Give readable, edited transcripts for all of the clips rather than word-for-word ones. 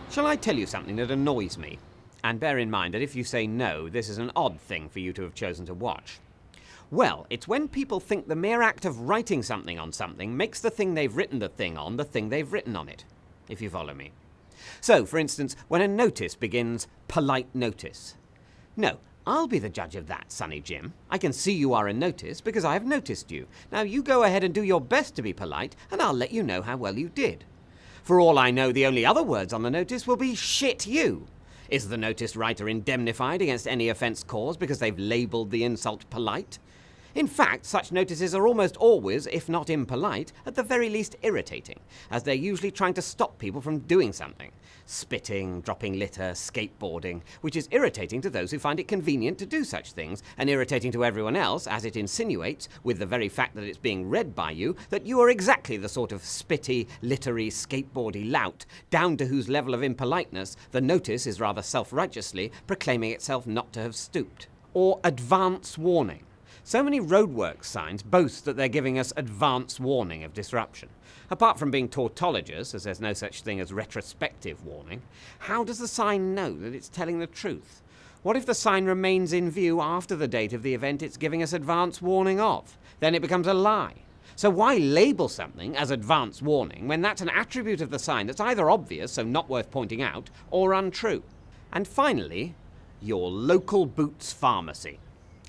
Shall I tell you something that annoys me? And bear in mind that if you say no, this is an odd thing for you to have chosen to watch. Well, it's when people think the mere act of writing something on something makes the thing they've written the thing on the thing they've written on it, if you follow me. So, for instance, when a notice begins, polite notice. No, I'll be the judge of that, Sonny Jim. I can see you are a notice because I have noticed you. Now you go ahead and do your best to be polite, and I'll let you know how well you did. For all I know, the only other words on the notice will be shit you. Is the notice writer indemnified against any offence caused because they've labelled the insult polite? In fact, such notices are almost always, if not impolite, at the very least irritating, as they're usually trying to stop people from doing something. Spitting, dropping litter, skateboarding, which is irritating to those who find it convenient to do such things, and irritating to everyone else, as it insinuates, with the very fact that it's being read by you, that you are exactly the sort of spitty, littery, skateboardy lout, down to whose level of impoliteness the notice is rather self-righteously proclaiming itself not to have stooped. Or advance warning. So many roadworks signs boast that they're giving us advance warning of disruption. Apart from being tautologous, as there's no such thing as retrospective warning, how does the sign know that it's telling the truth? What if the sign remains in view after the date of the event it's giving us advance warning of? Then it becomes a lie. So why label something as advance warning when that's an attribute of the sign that's either obvious, so not worth pointing out, or untrue? And finally, your local Boots pharmacy.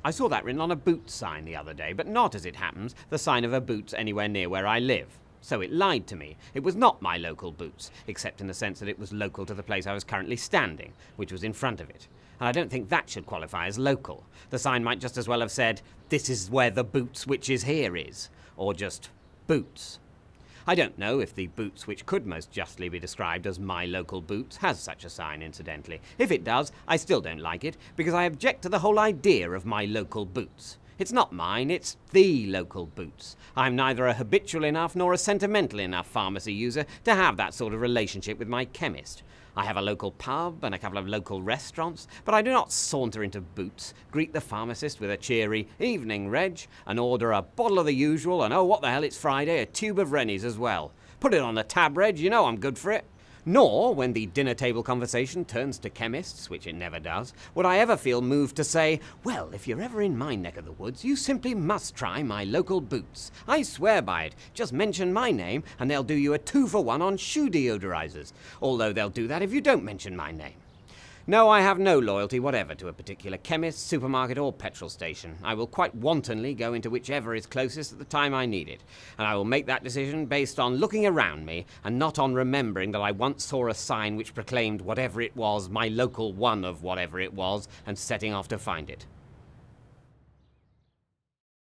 I saw that written on a Boots sign the other day, but not, as it happens, the sign of a Boots anywhere near where I live. So it lied to me. It was not my local Boots, except in the sense that it was local to the place I was currently standing, which was in front of it. And I don't think that should qualify as local. The sign might just as well have said, "This is where the Boots which is here is," or just Boots. I don't know if the Boots which could most justly be described as my local Boots has such a sign, incidentally. If it does, I still don't like it, because I object to the whole idea of my local Boots. It's not mine, it's the local Boots. I'm neither a habitual enough nor a sentimental enough pharmacy user to have that sort of relationship with my chemist. I have a local pub and a couple of local restaurants, but I do not saunter into Boots, greet the pharmacist with a cheery "Evening, Reg," and order a bottle of the usual and, oh, what the hell, it's Friday, a tube of Rennies as well. Put it on the tab, Reg, you know I'm good for it. Nor, when the dinner table conversation turns to chemists, which it never does, would I ever feel moved to say, "Well, if you're ever in my neck of the woods, you simply must try my local Boots. I swear by it. Just mention my name and they'll do you a 2-for-1 on shoe deodorizers. Although they'll do that if you don't mention my name." No, I have no loyalty whatever to a particular chemist, supermarket or petrol station. I will quite wantonly go into whichever is closest at the time I need it. And I will make that decision based on looking around me and not on remembering that I once saw a sign which proclaimed whatever it was, my local one of whatever it was, and setting off to find it.